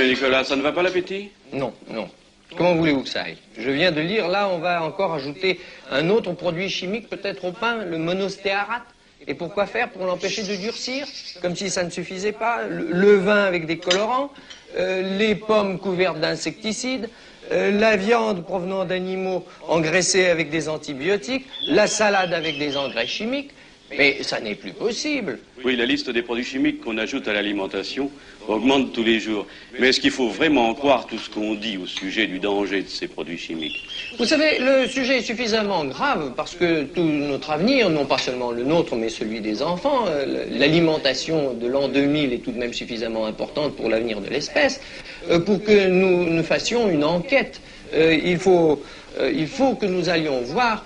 vieux Nicolas, ça ne va pas l'appétit? Non, non. Comment voulez-vous que ça aille? Je viens de lire, là, on va encore ajouter un autre produit chimique, peut-être au pain, le monostéarate. Et pourquoi faire? Pour l'empêcher de durcir, comme si ça ne suffisait pas. Le vin avec des colorants, les pommes couvertes d'insecticides, la viande provenant d'animaux engraissés avec des antibiotiques, la salade avec des engrais chimiques. Mais ça n'est plus possible. Oui, la liste des produits chimiques qu'on ajoute à l'alimentation augmente tous les jours. Mais est-ce qu'il faut vraiment en croire tout ce qu'on dit au sujet du danger de ces produits chimiques? Vous savez, le sujet est suffisamment grave parce que tout notre avenir, non pas seulement le nôtre, mais celui des enfants, l'alimentation de l'an 2000 est tout de même suffisamment importante pour l'avenir de l'espèce, pour que nous fassions une enquête. Il faut que nous allions voir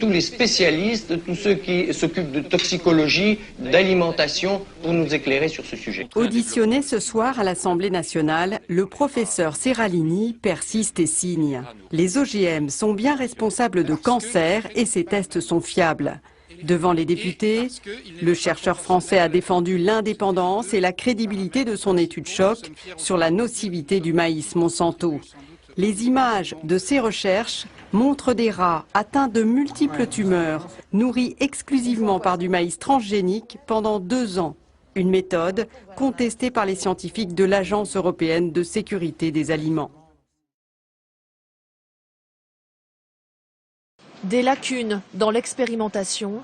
tous les spécialistes, tous ceux qui s'occupent de toxicologie, d'alimentation, pour nous éclairer sur ce sujet. Auditionné ce soir à l'Assemblée nationale, le professeur Seralini persiste et signe. Les OGM sont bien responsables de cancers et ces tests sont fiables. Devant les députés, le chercheur français a défendu l'indépendance et la crédibilité de son étude choc sur la nocivité du maïs Monsanto. Les images de ces recherches montrent des rats atteints de multiples tumeurs, nourris exclusivement par du maïs transgénique pendant 2 ans. Une méthode contestée par les scientifiques de l'Agence européenne de sécurité des aliments. Des lacunes dans l'expérimentation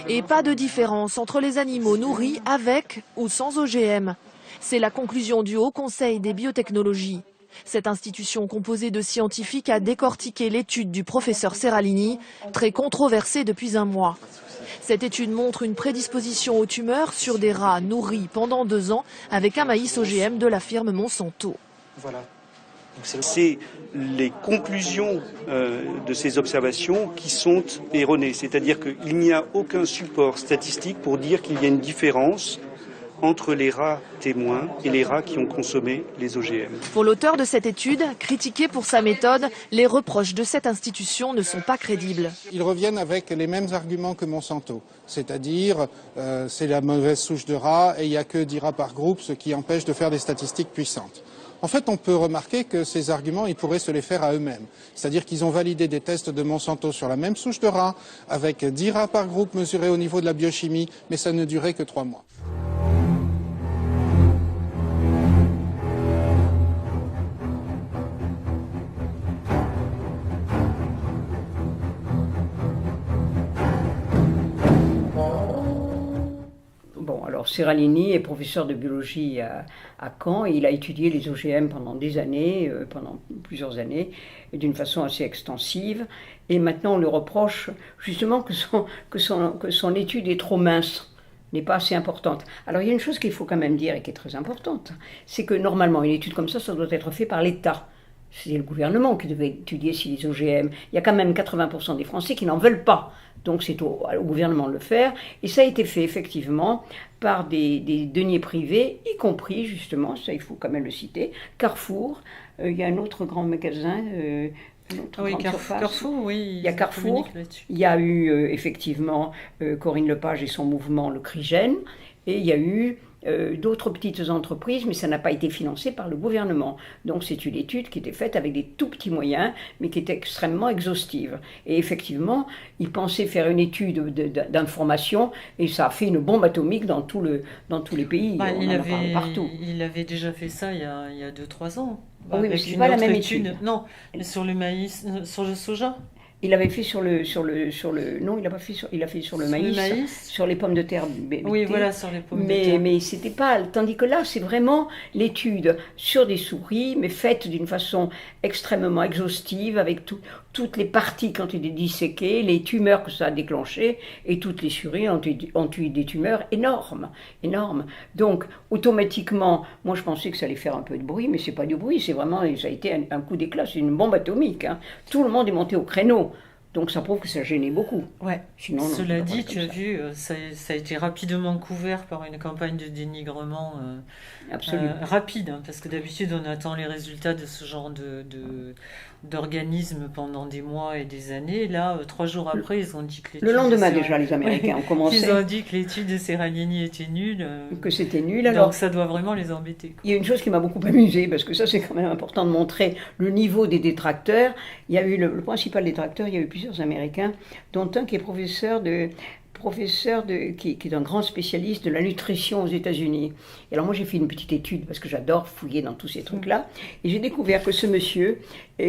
et pas de différence entre les animaux nourris avec ou sans OGM. C'est la conclusion du Haut Conseil des biotechnologies. Cette institution composée de scientifiques a décortiqué l'étude du professeur Seralini, très controversée depuis un mois. Cette étude montre une prédisposition aux tumeurs sur des rats nourris pendant 2 ans avec un maïs OGM de la firme Monsanto. Voilà. C'est les conclusions de ces observations qui sont erronées. C'est-à-dire qu'il n'y a aucun support statistique pour dire qu'il y a une différence entre les rats témoins et les rats qui ont consommé les OGM. Pour l'auteur de cette étude, critiqué pour sa méthode, les reproches de cette institution ne sont pas crédibles. Ils reviennent avec les mêmes arguments que Monsanto, c'est-à-dire c'est la mauvaise souche de rats et il n'y a que 10 rats par groupe, ce qui empêche de faire des statistiques puissantes. En fait, on peut remarquer que ces arguments, ils pourraient se les faire à eux-mêmes. C'est-à-dire qu'ils ont validé des tests de Monsanto sur la même souche de rats, avec 10 rats par groupe mesurés au niveau de la biochimie, mais ça ne durait que 3 mois. Alors Seralini est professeur de biologie à Caen et il a étudié les OGM pendant des années, pendant plusieurs années, et d'une façon assez extensive. Et maintenant on lui reproche justement que son étude est trop mince, n'est pas assez importante. Alors il y a une chose qu'il faut quand même dire et qui est très importante, c'est que normalement une étude comme ça doit être faite par l'État. C'est le gouvernement qui devait étudier si les OGM. Il y a quand même 80% des Français qui n'en veulent pas. Donc c'est au gouvernement de le faire. Et ça a été fait effectivement par des deniers privés, y compris justement, ça il faut quand même le citer, Carrefour. Il y a un autre grand magasin. Carrefour, oui. Il y a Carrefour. Il y a eu effectivement Corinne Lepage et son mouvement, le CRIGEN. Et il y a eu d'autres petites entreprises, mais ça n'a pas été financé par le gouvernement. Donc c'est une étude qui était faite avec des tout petits moyens, mais qui était extrêmement exhaustive. Et effectivement, ils pensaient faire une étude d'information, et ça a fait une bombe atomique dans tous les pays. On en parle partout. Il avait déjà fait ça il y a 2-3 ans. Oui, mais c'est pas la même étude. Non, mais sur le maïs, sur le soja. Il avait fait sur le non, il a pas fait il a fait sur le maïs, sur les pommes de terre. Oui, voilà, sur les pommes de terre. Mais c'était pas, tandis que là, c'est vraiment l'étude sur des souris, mais faite d'une façon extrêmement exhaustive, avec toutes les parties qui ont été disséquées, les tumeurs que ça a déclenchées, et toutes les souris ont eu des tumeurs énormes. Donc, automatiquement, moi je pensais que ça allait faire un peu de bruit, mais c'est pas du bruit, c'est vraiment, ça a été un coup d'éclat, c'est une bombe atomique. Hein. Tout le monde est monté au créneau Donc ça prouve que ça gênait beaucoup. Ouais. Sinon, non, cela dit, tu as ça. vu, ça a été rapidement couvert par une campagne de dénigrement rapide, hein, parce que d'habitude on attend les résultats de ce genre d'organisme pendant des mois et des années. Là, 3 jours après, ils ont dit que le lendemain déjà, les Américains ont commencé. Ils ont dit que l'étude de Serralini était nulle. Que c'était nul. Alors, donc ça doit vraiment les embêter. Il y a une chose qui m'a beaucoup amusée, parce que ça c'est quand même important de montrer le niveau des détracteurs. Il y a eu le principal détracteur, il y a eu plusieurs Américains, dont un qui est qui est un grand spécialiste de la nutrition aux États-Unis. Et alors moi j'ai fait une petite étude parce que j'adore fouiller dans tous ces trucs-là, et j'ai découvert que ce monsieur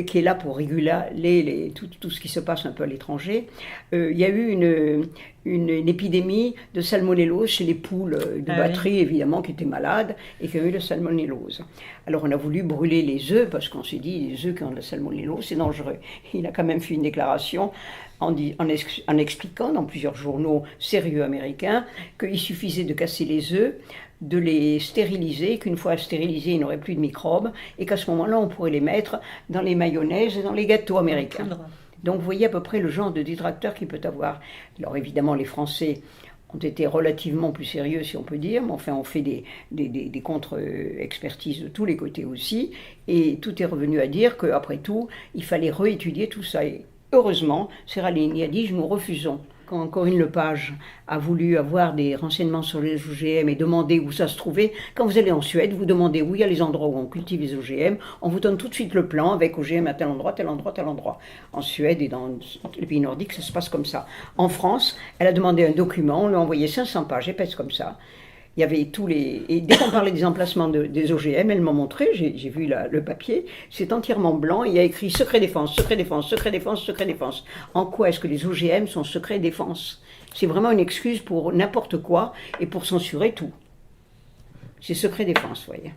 qui est là pour réguler tout ce qui se passe un peu à l'étranger, il y a eu une épidémie de salmonellose chez les poules de batterie, évidemment, qui étaient malades et qui ont eu la salmonellose. Alors on a voulu brûler les œufs parce qu'on s'est dit les œufs qui ont de la salmonellose c'est dangereux. Il a quand même fait une déclaration en expliquant dans plusieurs journaux sérieux américains qu'il suffisait de casser les œufs, de les stériliser, qu'une fois stérilisés, il n'y aurait plus de microbes, et qu'à ce moment-là, on pourrait les mettre dans les mayonnaises et dans les gâteaux américains. Donc vous voyez à peu près le genre de détracteur qu'il peut avoir. Alors évidemment, les Français ont été relativement plus sérieux, si on peut dire, mais enfin on fait des contre-expertises de tous les côtés aussi, et tout est revenu à dire qu'après tout, il fallait réétudier tout ça. Et heureusement, Serralini a dit « nous refusons ». Quand Corinne Lepage a voulu avoir des renseignements sur les OGM et demander où ça se trouvait, quand vous allez en Suède, vous demandez où il y a les endroits où on cultive les OGM, on vous donne tout de suite le plan avec OGM à tel endroit, tel endroit, tel endroit. En Suède et dans les pays nordiques, ça se passe comme ça. En France, elle a demandé un document, on lui a envoyé 500 pages épaisses comme ça. Il y avait tous les... Et dès qu'on parlait des emplacements des OGM, elle m'a montré, j'ai vu le papier, c'est entièrement blanc, il y a écrit secret défense, secret défense, secret défense, secret défense. En quoi est-ce que les OGM sont secret défense? C'est vraiment une excuse pour n'importe quoi et pour censurer tout. C'est secret défense, vous voyez.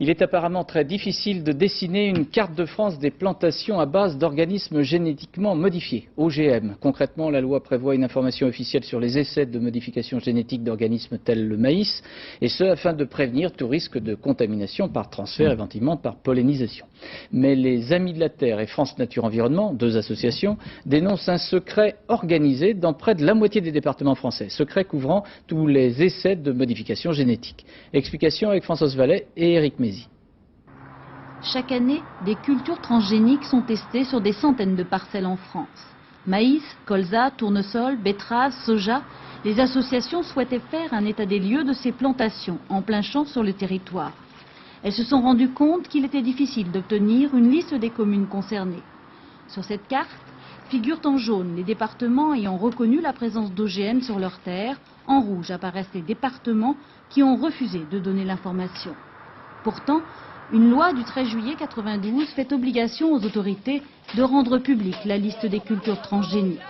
Il est apparemment très difficile de dessiner une carte de France des plantations à base d'organismes génétiquement modifiés, OGM. Concrètement, la loi prévoit une information officielle sur les essais de modification génétique d'organismes tels le maïs, et ce afin de prévenir tout risque de contamination par transfert, éventuellement par pollinisation. Mais les Amis de la Terre et France Nature Environnement, 2 associations, dénoncent un secret organisé dans près de la moitié des départements français, secret couvrant tous les essais de modification génétique. Explication avec Françoise Vallet et Éric Mézy. Chaque année, des cultures transgéniques sont testées sur des centaines de parcelles en France. Maïs, colza, tournesol, betterave, soja, les associations souhaitaient faire un état des lieux de ces plantations en plein champ sur le territoire. Elles se sont rendues compte qu'il était difficile d'obtenir une liste des communes concernées. Sur cette carte figurent en jaune les départements ayant reconnu la présence d'OGM sur leurs terres. En rouge apparaissent les départements qui ont refusé de donner l'information. Pourtant, une loi du 13 juillet 1992 fait obligation aux autorités de rendre publique la liste des cultures transgéniques.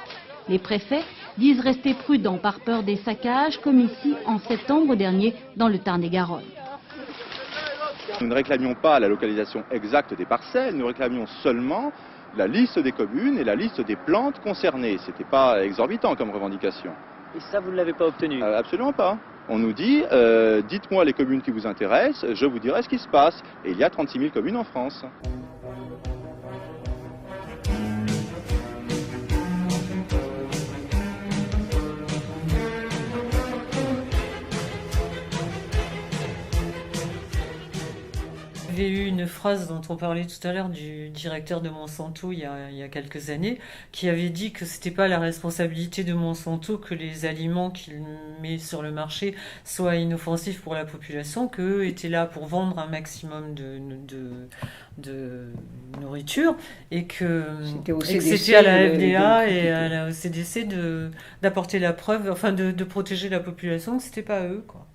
Les préfets disent rester prudents par peur des saccages, comme ici en septembre dernier dans le Tarn-et-Garonne. Nous ne réclamions pas la localisation exacte des parcelles, nous réclamions seulement la liste des communes et la liste des plantes concernées. Ce n'était pas exorbitant comme revendication. Et ça, vous ne l'avez pas obtenu? Absolument pas. On nous dit, dites-moi les communes qui vous intéressent, je vous dirai ce qui se passe. Et il y a 36 000 communes en France. Il y avait eu une phrase dont on parlait tout à l'heure du directeur de Monsanto il y a quelques années, qui avait dit que c'était pas la responsabilité de Monsanto que les aliments qu'il met sur le marché soient inoffensifs pour la population, qu'eux étaient là pour vendre un maximum de nourriture et que c'était à la FDA et à la CDC d'apporter la preuve, enfin de protéger la population, que c'était pas à eux, quoi.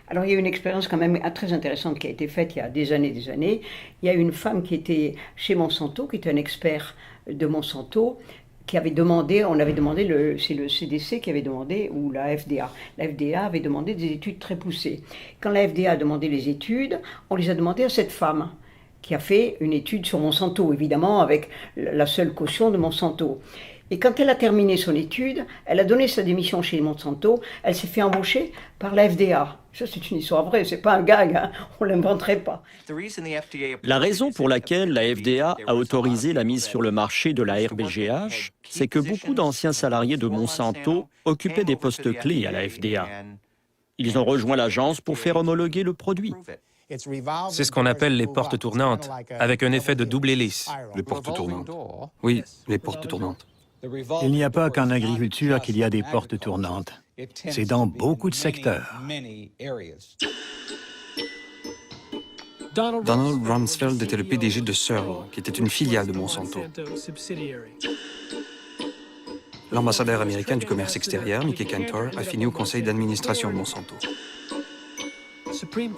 Alors il y a une expérience quand même très intéressante qui a été faite il y a des années. Il y a une femme qui était chez Monsanto, qui était un expert de Monsanto, qui avait demandé, c'est le CDC qui avait demandé, ou la FDA. La FDA avait demandé des études très poussées. Quand la FDA a demandé les études, on les a demandées à cette femme. qui a fait une étude sur Monsanto, évidemment avec la seule caution de Monsanto. Et quand elle a terminé son étude, elle a donné sa démission chez Monsanto, elle s'est fait embaucher par la FDA. Ça, c'est une histoire vraie, c'est pas un gag, hein, on l'inventerait pas. La raison pour laquelle la FDA a autorisé la mise sur le marché de la RBGH, c'est que beaucoup d'anciens salariés de Monsanto occupaient des postes clés à la FDA. Ils ont rejoint l'agence pour faire homologuer le produit. C'est ce qu'on appelle les portes tournantes, avec un effet de double hélice. Les portes tournantes. Oui, les portes tournantes. Il n'y a pas qu'en agriculture qu'il y a des portes tournantes. C'est dans beaucoup de secteurs. Donald Rumsfeld était le PDG de Searle, qui était une filiale de Monsanto. L'ambassadeur américain du commerce extérieur, Mickey Cantor, a fini au conseil d'administration de Monsanto.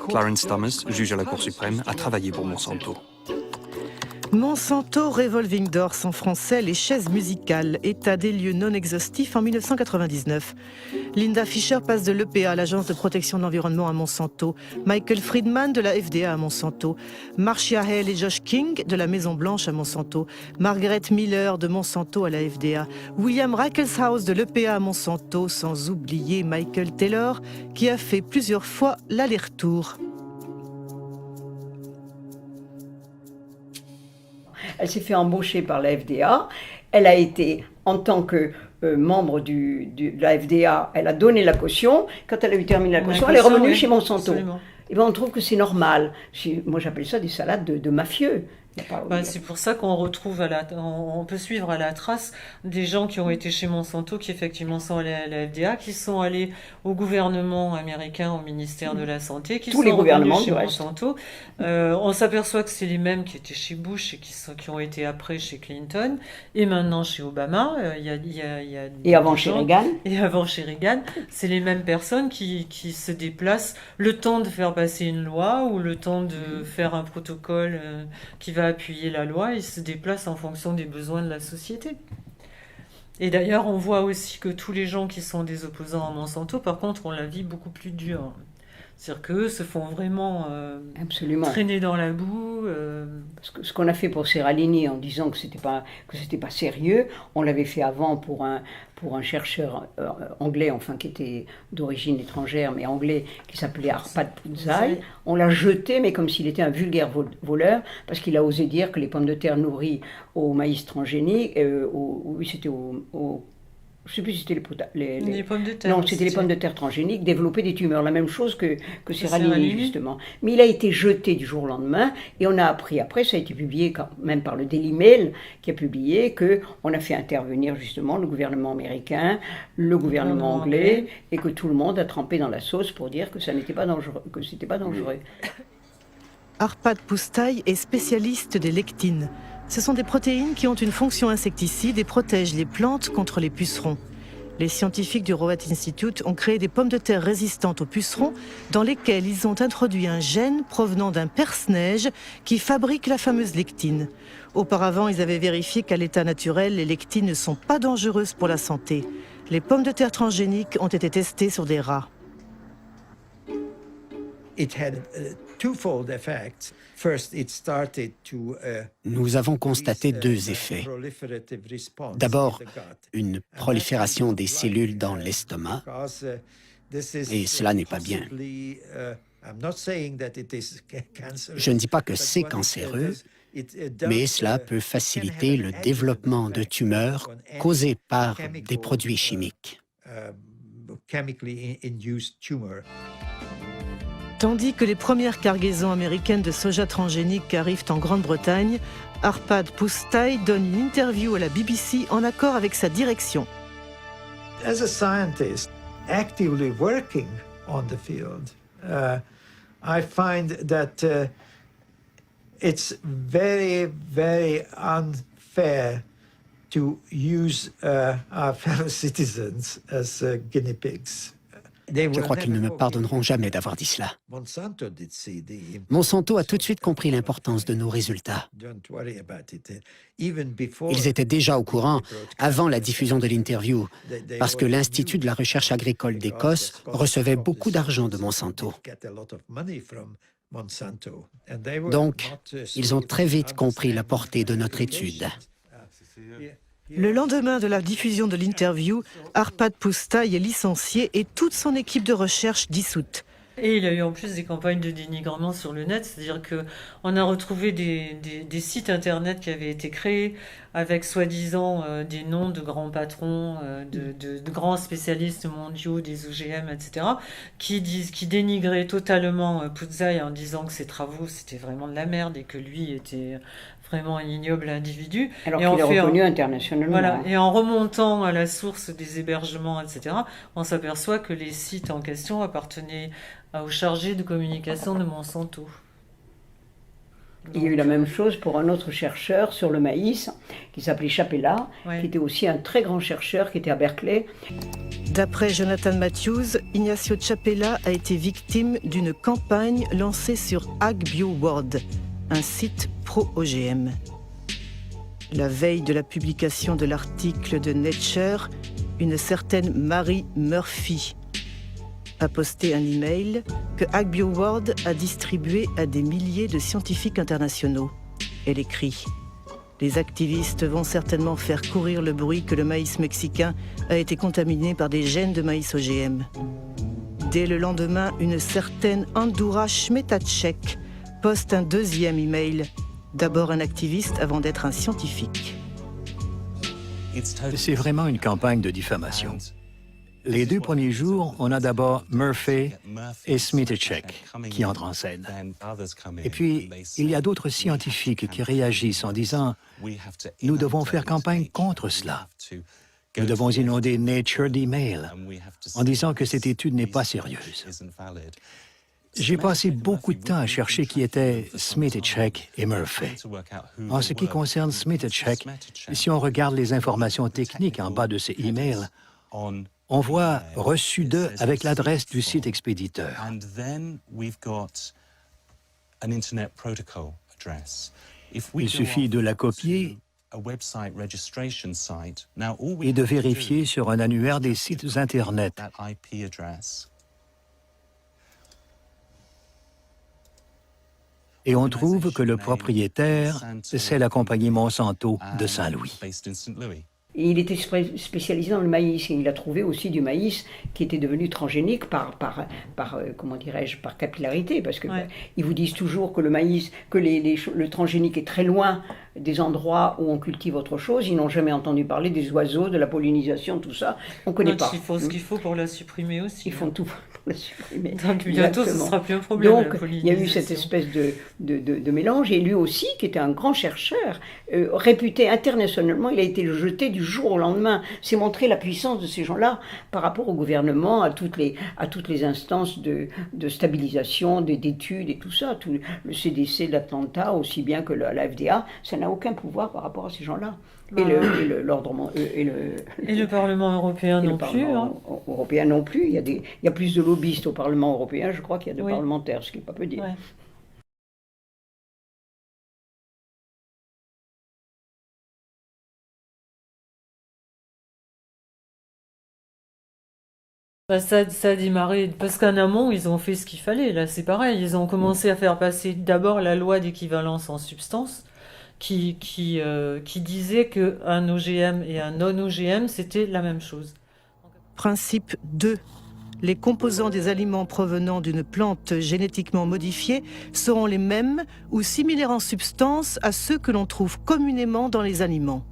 Clarence Thomas, juge à la Cour suprême, a travaillé pour Monsanto. Monsanto Revolving Doors, en français, les chaises musicales, état des lieux non exhaustif en 1999. Linda Fisher passe de l'EPA à l'Agence de protection de l'environnement à Monsanto, Michael Friedman de la FDA à Monsanto, Marcia Hale et Josh King de la Maison Blanche à Monsanto, Margaret Miller de Monsanto à la FDA, William Reichelshaus de l'EPA à Monsanto, sans oublier Michael Taylor qui a fait plusieurs fois l'aller-retour. Elle s'est fait embaucher par la FDA. Elle a été, en tant que membre de la FDA, elle a donné la caution. Quand elle a eu terminé la caution, elle est revenue chez Monsanto. Absolument. Et ben on trouve que c'est normal. Moi, j'appelle ça des salades de mafieux. C'est pour ça qu'on retrouve on peut suivre à la trace des gens qui ont été chez Monsanto, qui effectivement sont allés à la FDA, qui sont allés au gouvernement américain, au ministère de la Santé, qui tous sont les gouvernements chez Monsanto. On s'aperçoit que c'est les mêmes qui étaient chez Bush et qui ont été après chez Clinton et maintenant chez Obama. Et avant chez Reagan. Et avant chez Reagan, c'est les mêmes personnes qui se déplacent le temps de faire passer une loi ou le temps de faire un protocole qui va appuyer la loi. Ils se déplacent en fonction des besoins de la société. Et d'ailleurs, on voit aussi que tous les gens qui sont des opposants à Monsanto, par contre, ont la vie beaucoup plus dure. C'est-à-dire qu'eux se font vraiment traîner dans la boue. Ce qu'on a fait pour Seralini en disant que c'était pas sérieux, on l'avait fait avant pour un chercheur anglais, enfin qui était d'origine étrangère, mais anglais, qui s'appelait Arpad Pusztai. On l'a jeté, mais comme s'il était un vulgaire voleur, parce qu'il a osé dire que les pommes de terre nourries au maïs transgénique, je ne sais plus si c'était les pommes de terre. Non, c'était les pommes de terre transgéniques, développer des tumeurs, la même chose que Seralini, justement. Mais il a été jeté du jour au lendemain, et on a appris après, ça a été publié quand même par le Daily Mail, qui a publié qu'on a fait intervenir justement le gouvernement américain, le gouvernement anglais, et que tout le monde a trempé dans la sauce pour dire que ça n'était pas dangereux, que c'était pas dangereux. Arpad Pusztai est spécialiste des lectines. Ce sont des protéines qui ont une fonction insecticide et protègent les plantes contre les pucerons. Les scientifiques du Rowett Institute ont créé des pommes de terre résistantes aux pucerons dans lesquelles ils ont introduit un gène provenant d'un perce-neige qui fabrique la fameuse lectine. Auparavant, ils avaient vérifié qu'à l'état naturel, les lectines ne sont pas dangereuses pour la santé. Les pommes de terre transgéniques ont été testées sur des rats. Nous avons constaté deux effets. D'abord, une prolifération des cellules dans l'estomac, et cela n'est pas bien. Je ne dis pas que c'est cancéreux, mais cela peut faciliter le développement de tumeurs causées par des produits chimiques. Tandis que les premières cargaisons américaines de soja transgénique arrivent en Grande-Bretagne, Arpad Pusztai donne une interview à la BBC en accord avec sa direction. As a scientist actively working on the field, I find that it's very, very unfair to use our fellow citizens as guinea pigs. Je crois qu'ils ne me pardonneront jamais d'avoir dit cela. Monsanto a tout de suite compris l'importance de nos résultats. Ils étaient déjà au courant avant la diffusion de l'interview, parce que l'Institut de la recherche agricole d'Écosse recevait beaucoup d'argent de Monsanto. Donc, ils ont très vite compris la portée de notre étude. Le lendemain de la diffusion de l'interview, Arpad Pusztai est licencié et toute son équipe de recherche dissoute. Et il y a eu en plus des campagnes de dénigrement sur le net, c'est-à-dire qu'on a retrouvé des sites internet qui avaient été créés avec soi-disant des noms de grands patrons, de grands spécialistes mondiaux des OGM, etc., qui dénigraient totalement Pusztai en disant que ses travaux c'était vraiment de la merde et que lui était vraiment un ignoble individu. Alors qu'il est reconnu internationalement. Voilà, et en remontant à la source des hébergements, etc., on s'aperçoit que les sites en question appartenaient au chargé de communication de Monsanto. Il y a eu la même chose pour un autre chercheur sur le maïs, qui s'appelait Chapela, qui était aussi un très grand chercheur, qui était à Berkeley. D'après Jonathan Matthews, Ignacio Chapela a été victime d'une campagne lancée sur AgBioWorld, un site pro-OGM. La veille de la publication de l'article de Nature, une certaine Mary Murphy a posté un email que AgBioWorld a distribué à des milliers de scientifiques internationaux. Elle écrit « Les activistes vont certainement faire courir le bruit que le maïs mexicain a été contaminé par des gènes de maïs OGM. » Dès le lendemain, une certaine Andura Schmetacek poste un deuxième email, d'abord un activiste avant d'être un scientifique. C'est vraiment une campagne de diffamation. Les 2 premiers jours, on a d'abord Murphy et Smitacek qui entrent en scène. Et puis, il y a d'autres scientifiques qui réagissent en disant « Nous devons faire campagne contre cela. Nous devons inonder Nature d'emails en disant que cette étude n'est pas sérieuse. » J'ai passé beaucoup de temps à chercher qui étaient Smitacek et Murphy. En ce qui concerne Smitacek, si on regarde les informations techniques en bas de ces emails, on voit « reçu de » avec l'adresse du site expéditeur. Il suffit de la copier et de vérifier sur un annuaire des sites Internet. Et on trouve que le propriétaire, c'est la compagnie Monsanto de Saint-Louis. Il était spécialisé dans le maïs et il a trouvé aussi du maïs qui était devenu transgénique par comment dirais-je, par capillarité, parce que ils vous disent toujours que le maïs, que le transgénique est très loin des endroits où on cultive autre chose. Ils n'ont jamais entendu parler des oiseaux, de la pollinisation, tout ça. On ne connaît pas. Ils font ce qu'il faut pour la supprimer aussi. Ils font tout pour la supprimer. Donc bientôt, ce ne sera plus un problème. Donc, il y a eu cette espèce de mélange. Et lui aussi, qui était un grand chercheur, réputé internationalement, il a été jeté du jour au lendemain. C'est montrer la puissance de ces gens-là par rapport au gouvernement, à toutes les instances de stabilisation, d'études et tout ça. Tout le CDC de l'Atlanta, aussi bien que la FDA, ça n'a aucun pouvoir par rapport à ces gens-là. Et le Parlement européen non plus. Européen non plus. Il y a plus de lobbyistes au Parlement européen, je crois, qu'il y a de parlementaires, ce qui n'est pas peu dire. Ouais. Ça a démarré parce qu'en amont, ils ont fait ce qu'il fallait. Là, c'est pareil. Ils ont commencé à faire passer d'abord la loi d'équivalence en substance, qui disait qu'un OGM et un non-OGM, c'était la même chose. Principe 2. Les composants des aliments provenant d'une plante génétiquement modifiée seront les mêmes ou similaires en substance à ceux que l'on trouve communément dans les aliments.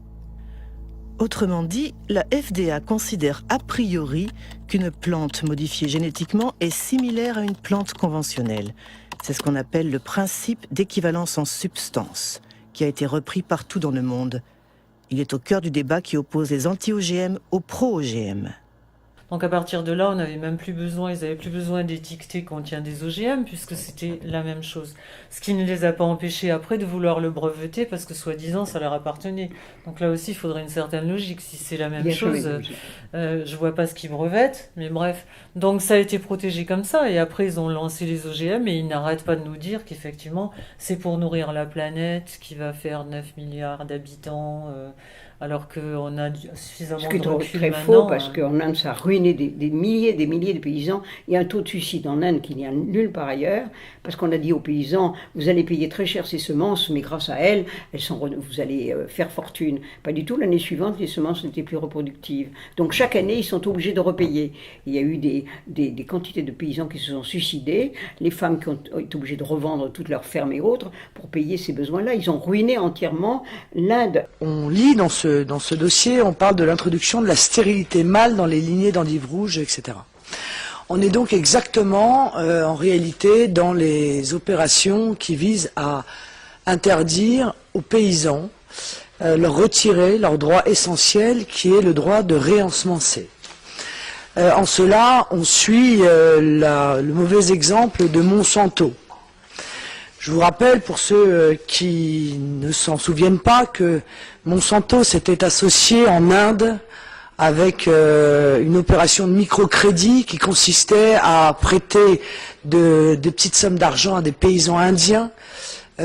Autrement dit, la FDA considère a priori qu'une plante modifiée génétiquement est similaire à une plante conventionnelle. C'est ce qu'on appelle le principe d'équivalence en substance, qui a été repris partout dans le monde. Il est au cœur du débat qui oppose les anti-OGM aux pro-OGM. Donc à partir de là, ils n'avaient plus besoin d'étiqueter contient des OGM, puisque c'était la même chose. Ce qui ne les a pas empêchés après de vouloir le breveter, parce que soi-disant, ça leur appartenait. Donc là aussi, il faudrait une certaine logique. Si c'est la même chose, je ne vois pas ce qu'ils brevettent, mais bref. Donc ça a été protégé comme ça, et après ils ont lancé les OGM, et ils n'arrêtent pas de nous dire qu'effectivement c'est pour nourrir la planète qui va faire 9 milliards d'habitants, alors qu'on a suffisamment de recul Ce qui est très faux, parce qu'en Inde ça a ruiné des milliers de paysans. Il y a un taux de suicide en Inde qu'il n'y a nulle part ailleurs, parce qu'on a dit aux paysans, vous allez payer très cher ces semences, mais grâce à elles, vous allez faire fortune. Pas du tout, l'année suivante les semences n'étaient plus reproductives. Donc chaque année ils sont obligés de repayer. Il y a eu des quantités de paysans qui se sont suicidés, les femmes qui ont été obligées de revendre toutes leurs fermes et autres pour payer ces besoins-là. Ils ont ruiné entièrement l'Inde. On lit dans ce dossier, on parle de l'introduction de la stérilité mâle dans les lignées d'endives rouges, etc. On est donc exactement, en réalité, dans les opérations qui visent à interdire aux paysans, leur retirer leur droit essentiel, qui est le droit de réensemencer. En cela, on suit le mauvais exemple de Monsanto. Je vous rappelle, pour ceux qui ne s'en souviennent pas, que Monsanto s'était associé en Inde avec une opération de microcrédit qui consistait à prêter de petites sommes d'argent à des paysans indiens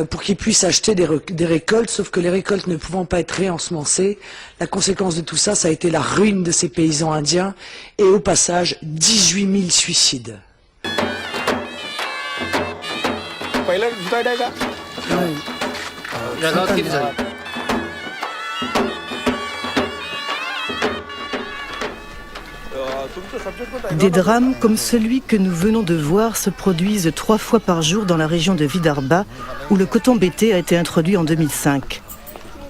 pour qu'ils puissent acheter des récoltes, sauf que les récoltes ne pouvant pas être réensemencées, la conséquence de tout ça, ça a été la ruine de ces paysans indiens et au passage 18 000 suicides. Des drames comme celui que nous venons de voir se produisent 3 fois par jour dans la région de Vidarbha, où le coton BT a été introduit en 2005.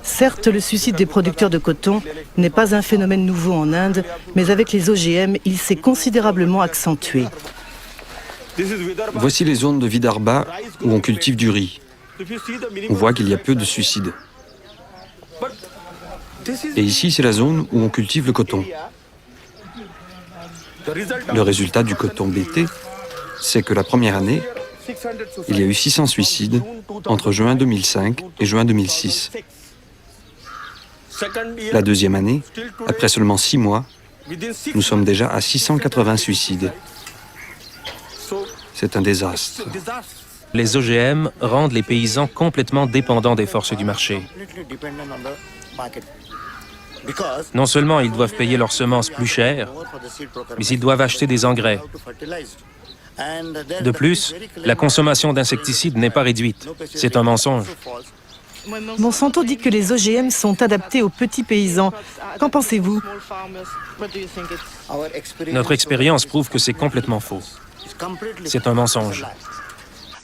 Certes, le suicide des producteurs de coton n'est pas un phénomène nouveau en Inde, mais avec les OGM, il s'est considérablement accentué. Voici les zones de Vidarbha où on cultive du riz. On voit qu'il y a peu de suicides. Et ici, c'est la zone où on cultive le coton. Le résultat du coton BT, c'est que la première année, il y a eu 600 suicides entre juin 2005 et juin 2006. La deuxième année, après seulement 6 mois, nous sommes déjà à 680 suicides. C'est un désastre. Les OGM rendent les paysans complètement dépendants des forces du marché. Non seulement ils doivent payer leurs semences plus chères, mais ils doivent acheter des engrais. De plus, la consommation d'insecticides n'est pas réduite. C'est un mensonge. Monsanto dit que les OGM sont adaptés aux petits paysans. Qu'en pensez-vous? Notre expérience prouve que c'est complètement faux. C'est un mensonge.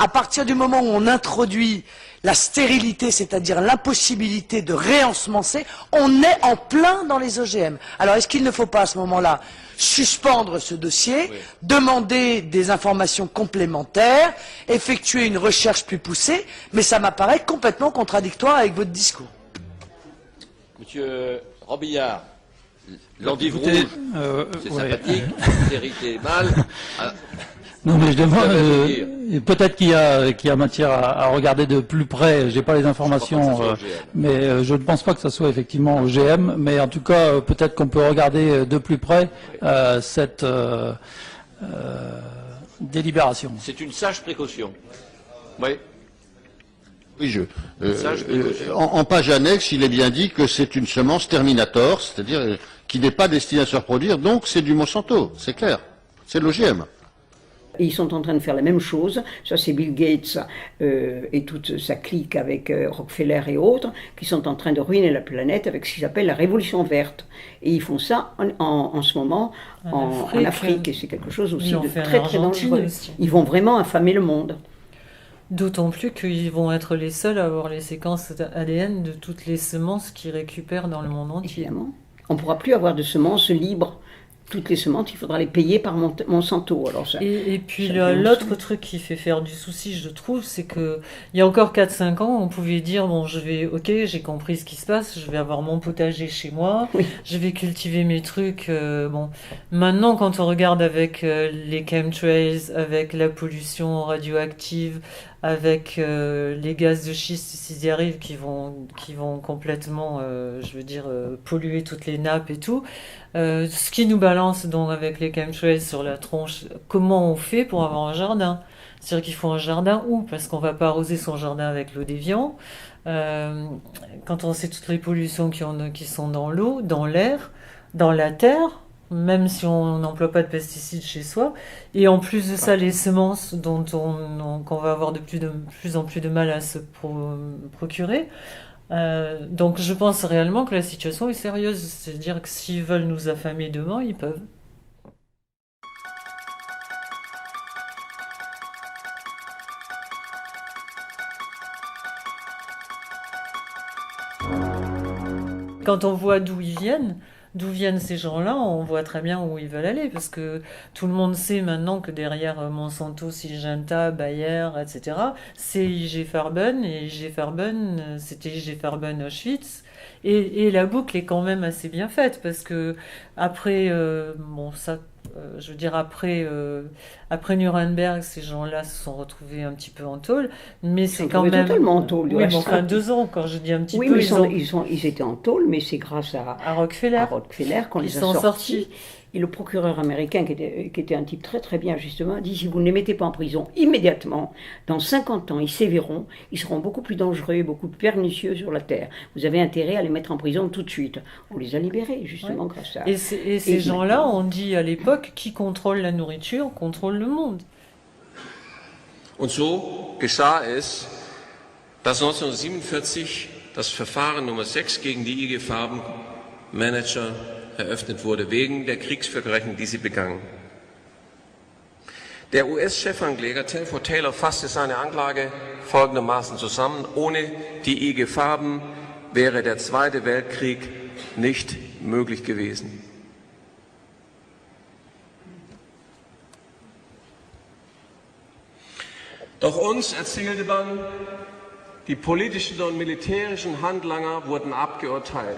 À partir du moment où on introduit la stérilité, c'est-à-dire l'impossibilité de réensemencer, on est en plein dans les OGM. Alors est-ce qu'il ne faut pas à ce moment-là suspendre ce dossier, demander des informations complémentaires, effectuer une recherche plus poussée, mais ça m'apparaît complètement contradictoire avec votre discours. Monsieur Robillard, l'endive rouge, c'est sympathique, stérilité mâle. Non, mais je demande, peut-être qu'il y a matière à regarder de plus près, j'ai pas les informations, mais je ne pense pas que ça soit effectivement OGM, mais en tout cas, peut-être qu'on peut regarder de plus près cette délibération. C'est une sage précaution. Oui. Oui, en page annexe, il est bien dit que c'est une semence Terminator, c'est-à-dire qui n'est pas destinée à se reproduire, donc c'est du Monsanto, c'est clair, c'est de l'OGM. Et ils sont en train de faire la même chose, ça c'est Bill Gates et toute sa clique avec Rockefeller et autres, qui sont en train de ruiner la planète avec ce qu'ils appellent la révolution verte. Et ils font ça en ce moment en Afrique, et c'est quelque chose aussi de très très dangereux. Ils vont vraiment affamer le monde. D'autant plus qu'ils vont être les seuls à avoir les séquences ADN de toutes les semences qu'ils récupèrent dans le monde entier. Évidemment. On ne pourra plus avoir de semences libres. Toutes les semences, il faudra les payer par Monsanto. Alors ça, et puis l'autre truc qui fait faire du souci, je trouve, c'est que il y a encore 4-5 ans, on pouvait dire, bon, j'ai compris ce qui se passe, je vais avoir mon potager chez moi, je vais cultiver mes trucs. Bon, maintenant, quand on regarde avec les chemtrails, avec la pollution radioactive, avec les gaz de schiste s'ils y arrivent qui vont complètement, polluer toutes les nappes et tout. Ce qui nous balance donc avec les chemtrails sur la tronche, comment on fait pour avoir un jardin? C'est-à-dire qu'il faut un jardin où? Parce qu'on va pas arroser son jardin avec l'eau d'évian. Quand on sait toutes les pollutions qui sont dans l'eau, dans l'air, dans la terre, même si on n'emploie pas de pesticides chez soi, et en plus de ça, les semences qu'on va avoir de plus en plus de mal à se procurer. Donc je pense réellement que la situation est sérieuse, c'est-à-dire que s'ils veulent nous affamer demain, ils peuvent. Quand on voit d'où viennent ces gens-là, on voit très bien où ils veulent aller, parce que tout le monde sait maintenant que derrière Monsanto, Syngenta, Bayer, etc., c'est IG Farben, et IG Farben, c'était IG Farben Auschwitz, et la boucle est quand même assez bien faite, parce que après, après Nuremberg, ces gens-là se sont retrouvés un petit peu en tôle, mais c'est quand même totalement en tôle. Oui, mais enfin 2 ans, quand je dis un petit peu. Mais ils étaient en tôle, mais c'est grâce à Rockefeller qu'on les a sortis. Et le procureur américain, qui était un type très très bien justement, dit: si vous ne les mettez pas en prison immédiatement, dans 50 ans, ils séviront, ils seront beaucoup plus dangereux et beaucoup plus pernicieux sur la terre. Vous avez intérêt à les mettre en prison tout de suite. On les a libérés justement grâce à... Et ces gens-là, on dit à l'époque, qui contrôle la nourriture, contrôle le monde. Und so geschah es, dass 1947 das Verfahren Nummer 6 gegen die IG Farben Manager eröffnet wurde, wegen der Kriegsverbrechen, die sie begangen. Der US-Chefankläger Telford Taylor fasste seine Anklage folgendermaßen zusammen: Ohne die IG Farben wäre der Zweite Weltkrieg nicht möglich gewesen. Doch uns erzählte man, die politischen und militärischen Handlanger wurden abgeurteilt.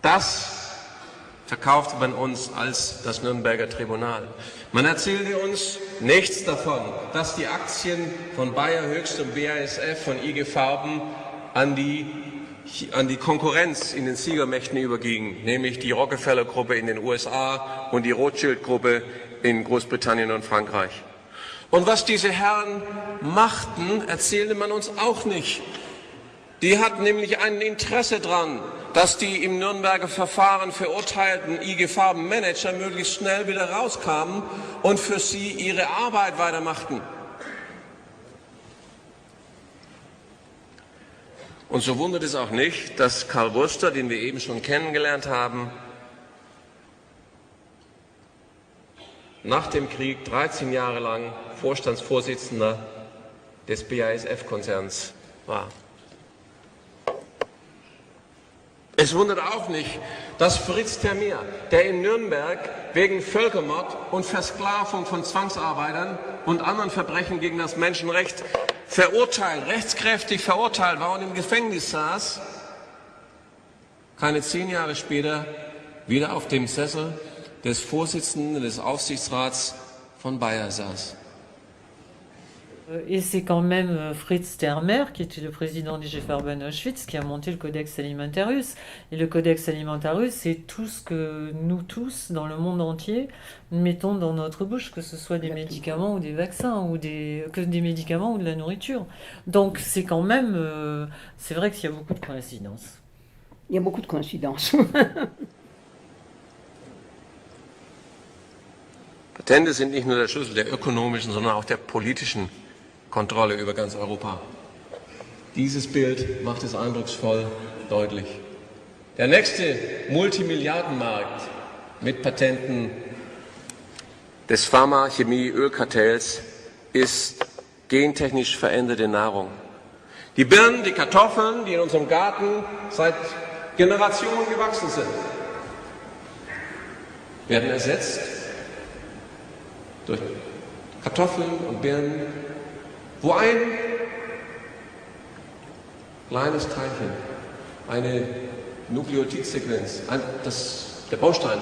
Das verkaufte man uns als das Nürnberger Tribunal. Man erzählte uns nichts davon, dass die Aktien von Bayer Höchst und BASF von IG Farben an die Konkurrenz in den Siegermächten übergingen, nämlich die Rockefeller-Gruppe in den USA und die Rothschild-Gruppe in Großbritannien und Frankreich. Und was diese Herren machten, erzählte man uns auch nicht. Die hatten nämlich ein Interesse daran, dass die im Nürnberger Verfahren verurteilten IG Farben Manager möglichst schnell wieder rauskamen und für sie ihre Arbeit weitermachten. Und so wundert es auch nicht, dass Karl Wurster, den wir eben schon kennengelernt haben, nach dem Krieg 13 Jahre lang Vorstandsvorsitzender des BASF-Konzerns war. Es wundert auch nicht, dass Fritz Termeer, der in Nürnberg wegen Völkermord und Versklavung von Zwangsarbeitern und anderen Verbrechen gegen das Menschenrecht rechtskräftig verurteilt war und im Gefängnis saß, keine 10 Jahre später wieder auf dem Sessel des Vorsitzenden des Aufsichtsrats von Bayer saß. Et c'est quand même Fritz Termeer, qui était le président du IG Farben Auschwitz, qui a monté le Codex Alimentarius. Et le Codex Alimentarius, c'est tout ce que nous tous, dans le monde entier, mettons dans notre bouche, que ce soit des médicaments ou des vaccins, que des médicaments ou de la nourriture. Donc c'est quand même... c'est vrai qu'il y a beaucoup de coïncidences. Il y a beaucoup de coïncidences. Patente sind nicht nur der Schlüssel der ökonomischen, sondern auch der politischen Kontrolle über ganz Europa. Dieses Bild macht es eindrucksvoll deutlich. Der nächste Multimilliardenmarkt mit Patenten des Pharma-Chemie-Ölkartells ist gentechnisch veränderte Nahrung. Die Birnen, die Kartoffeln, die in unserem Garten seit Generationen gewachsen sind, werden ersetzt durch Kartoffeln und Birnen, wo ein kleines Teilchen, eine Nukleotidsequenz, der Baustein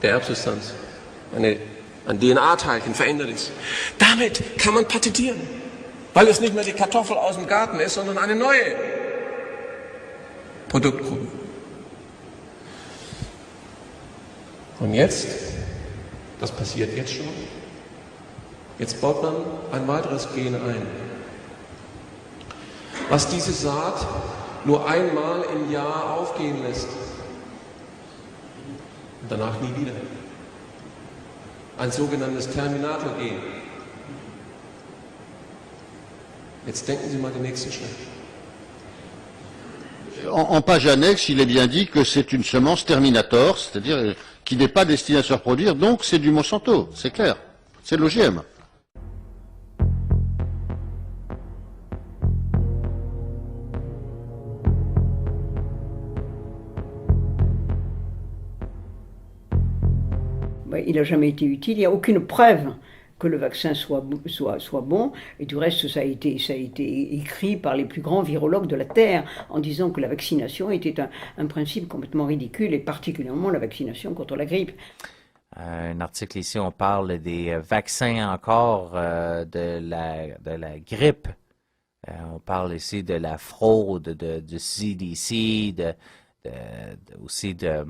der Erbsubstanz, eine Ein DNA-Teilchen verändert ist. Damit kann man patentieren, weil es nicht mehr die Kartoffel aus dem Garten ist, sondern eine neue Produktgruppe. Und jetzt, das passiert jetzt schon, jetzt baut man ein weiteres Gen ein, was diese Saat nur einmal im Jahr aufgehen lässt und danach nie wieder. Ein sogenanntes Terminator-Gen. Jetzt denken Sie mal den nächsten Schritt. En page annexe, il est bien dit que c'est une semence Terminator, c'est-à-dire qui n'est pas destinée à se reproduire, donc c'est du Monsanto, c'est clair, c'est de l'OGM. Il n'a jamais été utile, il n'y a aucune preuve que le vaccin soit bon, et du reste ça a été écrit par les plus grands virologues de la Terre en disant que la vaccination était un principe complètement ridicule, et particulièrement la vaccination contre la grippe. Un article ici, on parle des vaccins encore, de la grippe. On parle ici de la fraude du CDC, aussi de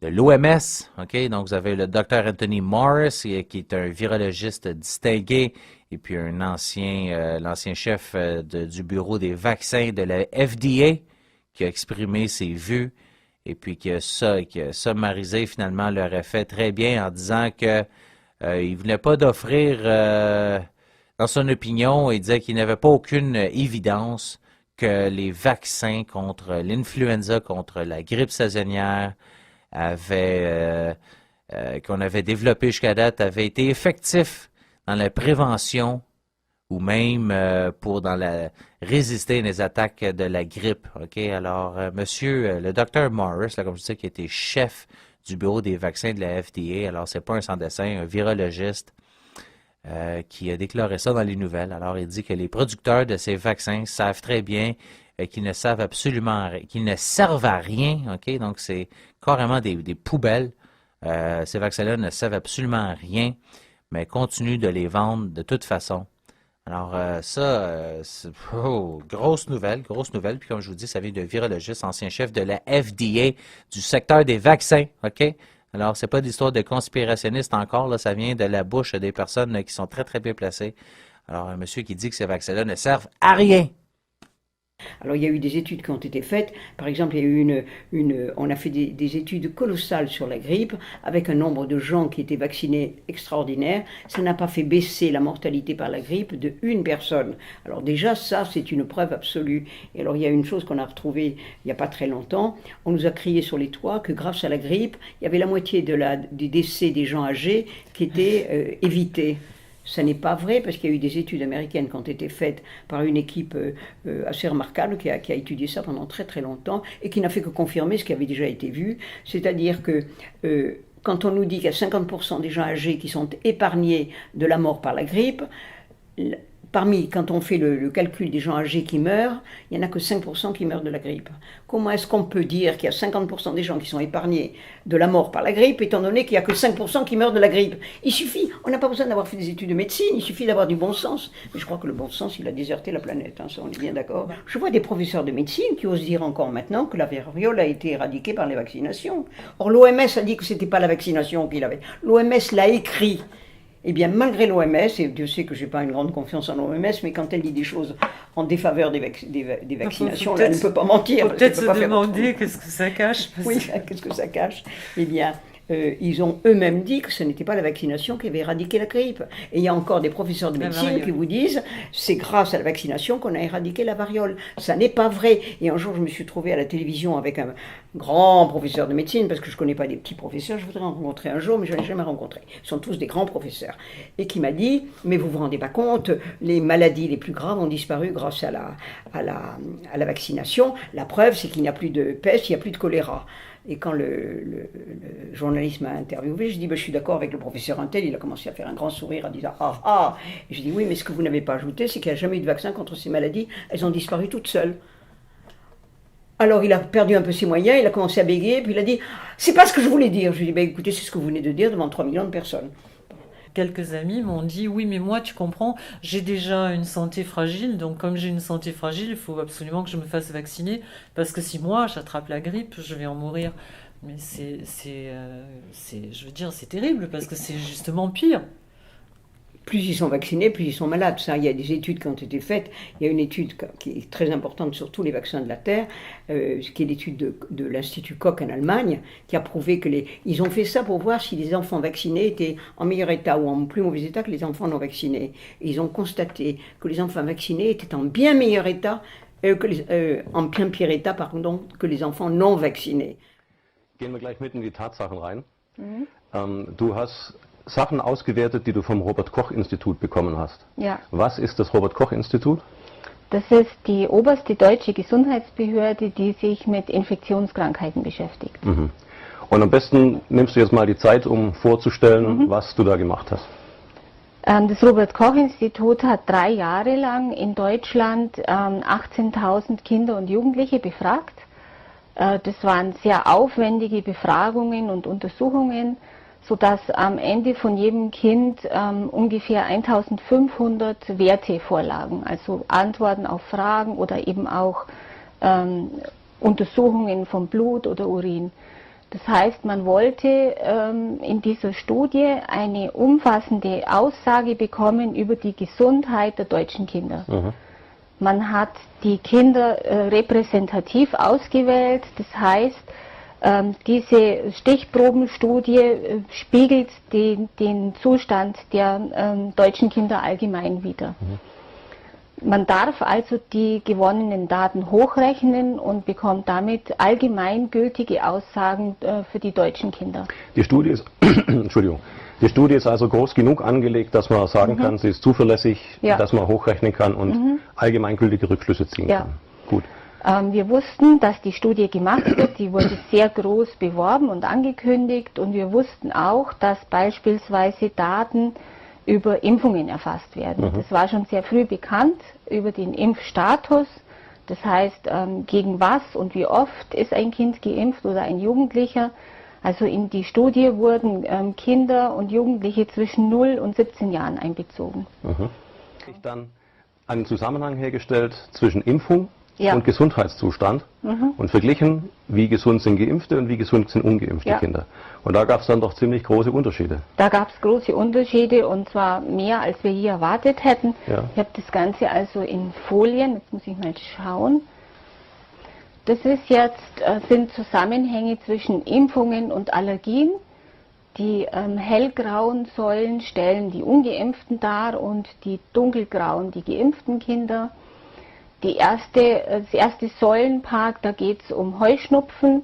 l'OMS, ok? Donc, vous avez le Dr. Anthony Morris, qui est un virologiste distingué, et puis l'ancien chef du bureau des vaccins de la FDA, qui a exprimé ses vues, et puis qui a sommarisé finalement leur effet très bien en disant que il voulait pas d'offrir, dans son opinion, il disait qu'il n'avait pas aucune évidence que les vaccins contre l'influenza, contre la grippe saisonnière, qu'on avait développé jusqu'à date, avait été effectif dans la prévention ou même résister aux attaques de la grippe. Okay? Alors, monsieur, le docteur Morris, là, comme je disais, qui était chef du bureau des vaccins de la FDA, alors c'est pas un sans-dessin, un virologiste qui a déclaré ça dans les nouvelles. Alors, il dit que les producteurs de ces vaccins savent très bien qu'ils ne servent à rien, ok? Donc, c'est carrément des poubelles. Ces vaccins-là ne servent absolument à rien, mais continuent de les vendre de toute façon. Alors, c'est grosse nouvelle. Puis, comme je vous dis, ça vient d'un virologiste, ancien chef de la FDA, du secteur des vaccins, ok? Alors, c'est pas d'histoire de conspirationniste encore, là, ça vient de la bouche des personnes qui sont très, très bien placées. Alors, un monsieur qui dit que ces vaccins-là ne servent à rien. Alors il y a eu des études qui ont été faites, par exemple il y a eu on a fait des études colossales sur la grippe, avec un nombre de gens qui étaient vaccinés extraordinaire, ça n'a pas fait baisser la mortalité par la grippe de une personne. Alors déjà ça c'est une preuve absolue. Et alors il y a une chose qu'on a retrouvée il n'y a pas très longtemps, on nous a crié sur les toits que grâce à la grippe, il y avait la moitié des décès des gens âgés qui étaient évités. Ça n'est pas vrai parce qu'il y a eu des études américaines qui ont été faites par une équipe assez remarquable qui a étudié ça pendant très très longtemps et qui n'a fait que confirmer ce qui avait déjà été vu. C'est-à-dire que quand on nous dit qu'il y a 50% des gens âgés qui sont épargnés de la mort par la grippe, quand on fait le calcul des gens âgés qui meurent, il n'y en a que 5% qui meurent de la grippe. Comment est-ce qu'on peut dire qu'il y a 50% des gens qui sont épargnés de la mort par la grippe, étant donné qu'il n'y a que 5% qui meurent de la grippe? Il suffit, on n'a pas besoin d'avoir fait des études de médecine, il suffit d'avoir du bon sens. Mais je crois que le bon sens, il a déserté la planète, hein, ça on est bien d'accord. Je vois des professeurs de médecine qui osent dire encore maintenant que la variole a été éradiquée par les vaccinations. Or l'OMS a dit que ce n'était pas la vaccination qu'il avait. L'OMS l'a écrit. Eh bien, malgré l'OMS, et Dieu sait que je n'ai pas une grande confiance en l'OMS, mais quand elle dit des choses en défaveur des vaccinations, elle ne peut pas mentir. Peut-être se demander qu'est-ce que ça cache. Oui, qu'est-ce que ça cache? Eh bien, ils ont eux-mêmes dit que ce n'était pas la vaccination qui avait éradiqué la grippe. Et il y a encore des professeurs de médecine qui vous disent c'est grâce à la vaccination qu'on a éradiqué la variole. Ça n'est pas vrai. Et un jour, je me suis trouvée à la télévision avec un grand professeur de médecine, parce que je ne connais pas des petits professeurs, je voudrais en rencontrer un jour, mais je ne l'ai jamais rencontré. Ils sont tous des grands professeurs. Et qui m'a dit, mais vous vous rendez pas compte, les maladies les plus graves ont disparu grâce à la vaccination. La preuve, c'est qu'il n'y a plus de peste, il n'y a plus de choléra. Et quand le journaliste m'a interviewé, je dis, je suis d'accord avec le professeur Intel, il a commencé à faire un grand sourire en disant « Ah, ah !» Et je dis, oui, mais ce que vous n'avez pas ajouté, c'est qu'il n'y a jamais eu de vaccin contre ces maladies, elles ont disparu toutes seules. Alors il a perdu un peu ses moyens, il a commencé à bégayer, puis il a dit « C'est pas ce que je voulais dire !» Je lui ai dit « Écoutez, c'est ce que vous venez de dire devant 3 millions de personnes. » quelques amis m'ont dit oui mais moi tu comprends, j'ai déjà une santé fragile, donc comme j'ai une santé fragile, il faut absolument que je me fasse vacciner parce que si moi j'attrape la grippe, je vais en mourir. Mais je veux dire, c'est terrible parce que c'est justement pire. Plus ils sont vaccinés, plus ils sont malades. Ça, il y a des études qui ont été faites. Il y a une étude qui est très importante sur tous les vaccins de la Terre, qui est l'étude de l'Institut Koch en Allemagne, qui a prouvé que ils ont fait ça pour voir si les enfants vaccinés étaient en meilleur état ou en plus mauvais état que les enfants non vaccinés. Et ils ont constaté que les enfants vaccinés étaient en bien meilleur état, en bien pire état, pardon, que les enfants non vaccinés. Gehen wir gleich mit in die Tatsachen rein. Du hast Sachen ausgewertet, die du vom Robert-Koch-Institut bekommen hast. Ja. Was ist das Robert-Koch-Institut? Das ist die oberste deutsche Gesundheitsbehörde, die sich mit Infektionskrankheiten beschäftigt. Mhm. Und am besten nimmst du jetzt mal die Zeit, um vorzustellen, was du da gemacht hast. Das Robert-Koch-Institut hat 3 Jahre lang in Deutschland 18.000 Kinder und Jugendliche befragt. Das waren sehr aufwendige Befragungen und Untersuchungen, sodass am Ende von jedem Kind ungefähr 1500 Werte vorlagen, also Antworten auf Fragen oder eben auch Untersuchungen von Blut oder Urin. Das heißt, man wollte in dieser Studie eine umfassende Aussage bekommen über die Gesundheit der deutschen Kinder. Mhm. Man hat die Kinder repräsentativ ausgewählt, das heißt, diese Stichprobenstudie spiegelt den Zustand der deutschen Kinder allgemein wider. Man darf also die gewonnenen Daten hochrechnen und bekommt damit allgemeingültige Aussagen für die deutschen Kinder. Die Studie ist, Entschuldigung, die Studie ist also groß genug angelegt, dass man sagen kann, sie ist zuverlässig, dass man hochrechnen kann und allgemeingültige Rückschlüsse ziehen kann. Gut. Wir wussten, dass die Studie gemacht wird, die wurde sehr groß beworben und angekündigt und wir wussten auch, dass beispielsweise Daten über Impfungen erfasst werden. Das war schon sehr früh bekannt über den Impfstatus, das heißt, gegen was und wie oft ist ein Kind geimpft oder ein Jugendlicher. Also in die Studie wurden Kinder und Jugendliche zwischen 0 und 17 Jahren einbezogen. Dann einen Zusammenhang hergestellt zwischen Impfung und Gesundheitszustand und verglichen, wie gesund sind Geimpfte und wie gesund sind ungeimpfte Kinder. Und da gab es dann doch ziemlich große Unterschiede. Da gab es große Unterschiede und zwar mehr, als wir je erwartet hätten. Ja. Ich habe das Ganze also in Folien, jetzt muss ich mal schauen. Das ist jetzt, sind Zusammenhänge zwischen Impfungen und Allergien. Die hellgrauen Säulen stellen die Ungeimpften dar und die dunkelgrauen die geimpften Kinder. Das erste Säulenpaar, da geht es um Heuschnupfen,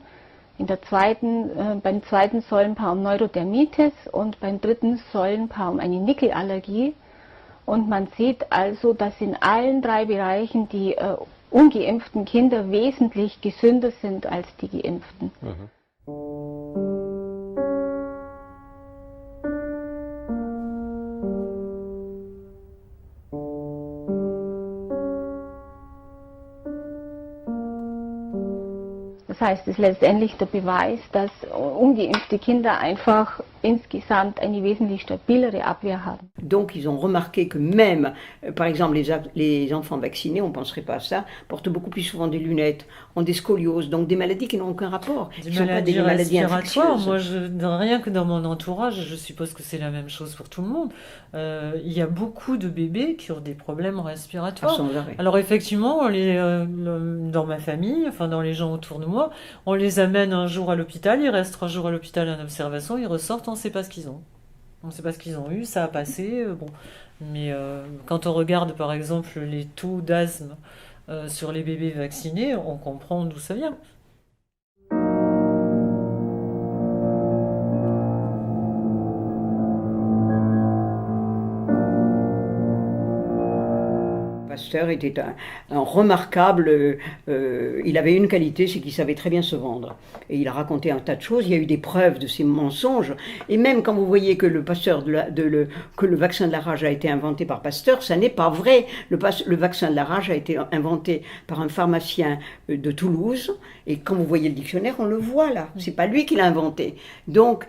beim zweiten Säulenpaar um Neurodermitis und beim dritten Säulenpaar um eine Nickelallergie. Und man sieht also, dass in allen 3 Bereichen die ungeimpften Kinder wesentlich gesünder sind als die Geimpften. Das heißt, es ist letztendlich der Beweis, dass ungeimpfte Kinder einfach insgesamt eine wesentlich stabilere Abwehr haben. Donc ils ont remarqué que même, par exemple, les enfants vaccinés, on ne penserait pas à ça, portent beaucoup plus souvent des lunettes, ont des scolioses, donc des maladies qui n'ont aucun rapport. Des maladies respiratoires, moi rien que dans mon entourage, je suppose que c'est la même chose pour tout le monde, il y a beaucoup de bébés qui ont des problèmes respiratoires. Alors effectivement, dans ma famille, enfin dans les gens autour de moi, on les amène un jour à l'hôpital, ils restent 3 jours à l'hôpital en observation, ils ressortent, on ne sait pas ce qu'ils ont. On ne sait pas ce qu'ils ont eu, ça a passé, bon. Mais quand on regarde par exemple les taux d'asthme sur les bébés vaccinés, on comprend d'où ça vient. Pasteur était un remarquable... il avait une qualité, c'est qu'il savait très bien se vendre. Et il a raconté un tas de choses, il y a eu des preuves de ses mensonges. Et même quand vous voyez que le vaccin de la rage a été inventé par Pasteur, ça n'est pas vrai. Le vaccin de la rage a été inventé par un pharmacien de Toulouse. Et quand vous voyez le dictionnaire, on le voit là. C'est pas lui qui l'a inventé. Donc,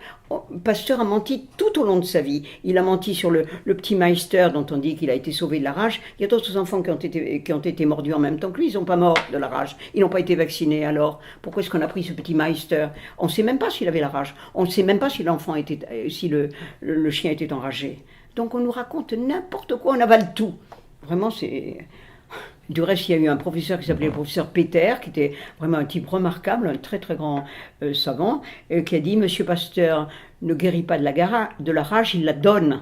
Pasteur a menti tout au long de sa vie. Il a menti sur le petit Meister dont on dit qu'il a été sauvé de la rage. Il y a d'autres enfants qui ont été mordus en même temps que lui. Ils ne sont pas morts de la rage. Ils n'ont pas été vaccinés. Alors, pourquoi est-ce qu'on a pris ce petit Meister? On ne sait même pas s'il avait la rage. On ne sait même pas si le chien était enragé. Donc on nous raconte n'importe quoi, on avale tout. Vraiment, c'est... Du reste, il y a eu un professeur qui s'appelait le professeur Peter, qui était vraiment un type remarquable, un très très grand savant, qui a dit « Monsieur Pasteur ne guérit pas de la rage, il la donne ».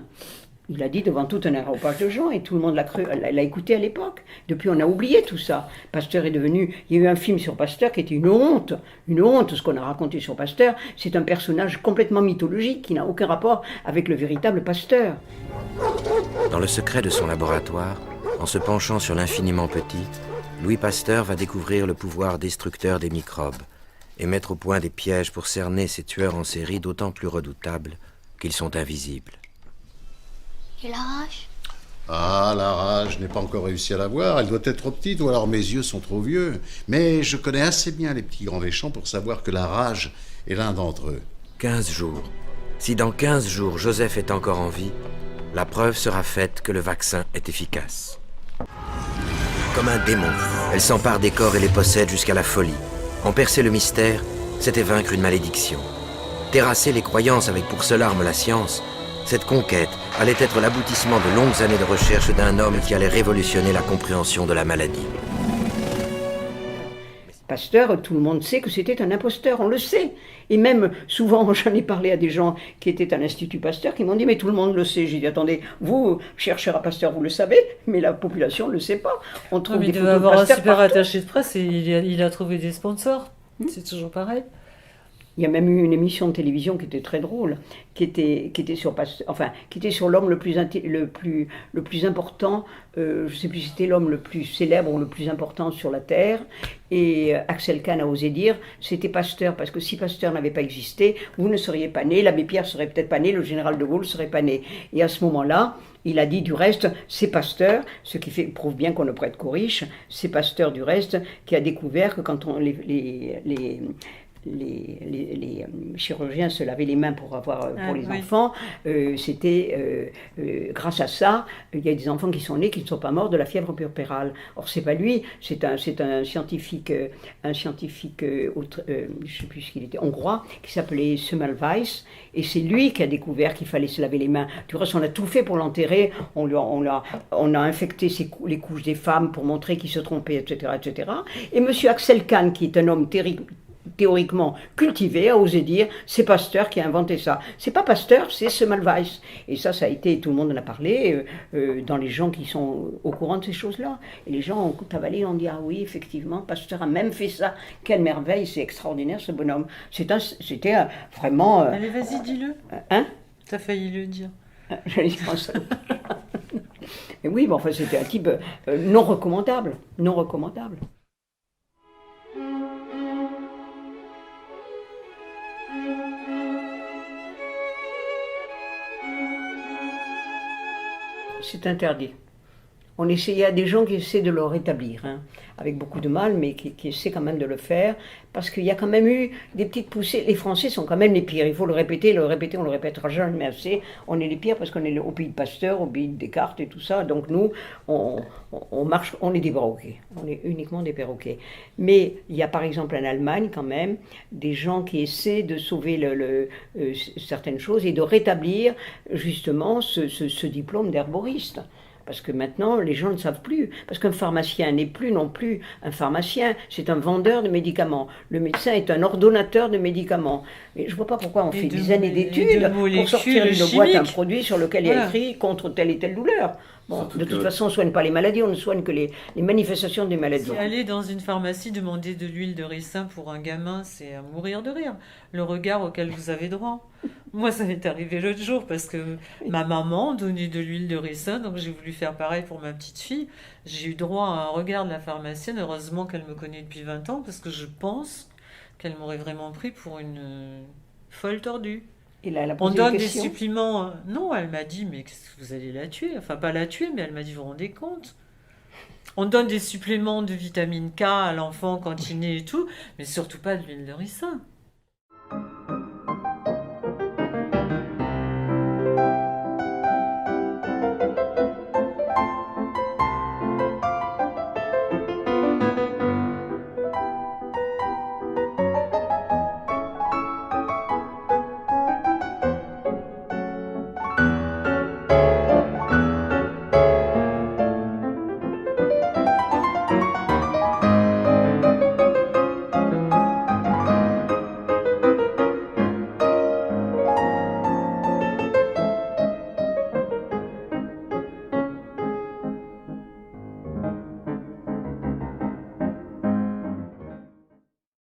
Il l'a dit devant tout un aéropage de gens et tout le monde l'a écouté à l'époque. Depuis, on a oublié tout ça. Pasteur est devenu... Il y a eu un film sur Pasteur qui était une honte, ce qu'on a raconté sur Pasteur. C'est un personnage complètement mythologique qui n'a aucun rapport avec le véritable Pasteur. Dans le secret de son laboratoire, en se penchant sur l'infiniment petit, Louis Pasteur va découvrir le pouvoir destructeur des microbes et mettre au point des pièges pour cerner ces tueurs en série d'autant plus redoutables qu'ils sont invisibles. Et la rage? Ah, la rage, je n'ai pas encore réussi à la voir. Elle doit être trop petite ou alors mes yeux sont trop vieux. Mais je connais assez bien les petits grands méchants pour savoir que la rage est l'un d'entre eux. 15 jours. Si dans 15 jours Joseph est encore en vie, la preuve sera faite que le vaccin est efficace. Comme un démon, elle s'empare des corps et les possède jusqu'à la folie. En percer le mystère, c'était vaincre une malédiction. Terrasser les croyances avec pour seule arme la science, cette conquête allait être l'aboutissement de longues années de recherche d'un homme qui allait révolutionner la compréhension de la maladie. Pasteur, tout le monde sait que c'était un imposteur, on le sait. Et même, souvent, j'en ai parlé à des gens qui étaient à l'Institut Pasteur, qui m'ont dit, mais tout le monde le sait. J'ai dit, attendez, vous, chercheur à Pasteur, vous le savez, mais la population ne le sait pas. On trouve des il photos devait de avoir un Pasteur super partout. attaché de presse et il a trouvé des sponsors. C'est toujours pareil. Il y a même eu une émission de télévision qui était très drôle, qui était sur l'homme le plus important, je ne sais plus si c'était l'homme le plus célèbre ou le plus important sur la Terre, et Axel Kahn a osé dire, c'était Pasteur, parce que si Pasteur n'avait pas existé, vous ne seriez pas né, l'abbé Pierre serait peut-être pas né, le général de Gaulle ne serait pas né. Et à ce moment-là, il a dit du reste, c'est Pasteur, ce qui prouve bien qu'on ne prête qu'aux riches, c'est Pasteur du reste qui a découvert que quand les chirurgiens se lavaient les mains pour les enfants, c'était grâce à ça, il y a des enfants qui sont nés qui ne sont pas morts de la fièvre puerpérale. Or c'est pas lui, c'est un scientifique, je ne sais plus ce qu'il était, hongrois, qui s'appelait Semmelweis, et c'est lui qui a découvert qu'il fallait se laver les mains. Du reste, on a tout fait pour l'enterrer, on a infecté les couches des femmes pour montrer qu'il se trompait, etc., etc. Et monsieur Axel Kahn, qui est un homme théoriquement cultivé, a osé dire c'est Pasteur qui a inventé ça. C'est pas Pasteur, c'est Semmelweis. Et ça a été, tout le monde en a parlé, dans les gens qui sont au courant de ces choses-là. Et les gens ont avalé, ont dit ah oui, effectivement, Pasteur a même fait ça. Quelle merveille, c'est extraordinaire ce bonhomme. C'était vraiment... Allez, vas-y, dis-le. Hein? T'as failli le dire. J'allais dire ça. Et oui, bon, enfin, c'était un type non recommandable. Non recommandable. C'est interdit. On essayait, il y a des gens qui essaient de le rétablir, hein, avec beaucoup de mal, mais qui essaient quand même de le faire, parce qu'il y a quand même eu des petites poussées. Les Français sont quand même les pires, il faut le répéter, on le répétera jamais assez. On est les pires parce qu'on est au pays de Pasteur, au pays de Descartes et tout ça, donc nous, on marche, on est des perroquets, on est uniquement des perroquets. Mais il y a par exemple en Allemagne quand même des gens qui essaient de sauver certaines choses et de rétablir justement ce diplôme d'herboriste. Parce que maintenant, les gens ne savent plus. Parce qu'un pharmacien n'est plus non plus un pharmacien, c'est un vendeur de médicaments. Le médecin est un ordonnateur de médicaments. Mais je ne vois pas pourquoi on fait des années d'études pour sortir d'une boîte un produit sur lequel il y a écrit contre telle et telle douleur. Bon, de toute façon, on ne soigne pas les maladies, on ne soigne que les manifestations des maladies. Aller dans une pharmacie demander de l'huile de ricin pour un gamin, c'est à mourir de rire. Le regard auquel vous avez droit. Moi, ça m'est arrivé l'autre jour parce que ma maman donnait de l'huile de ricin, donc j'ai voulu faire pareil pour ma petite fille. J'ai eu droit à un regard de la pharmacienne. Heureusement qu'elle me connaît depuis 20 ans parce que je pense qu'elle m'aurait vraiment pris pour une folle tordue. Et là, elle a On posé donne des des questions. suppléments. Non, elle m'a dit, mais qu'est-ce que vous allez la tuer? Enfin, pas la tuer, mais elle m'a dit, vous vous rendez compte? On donne des suppléments de vitamine K à l'enfant quand il naît et tout, mais surtout pas de l'huile de ricin.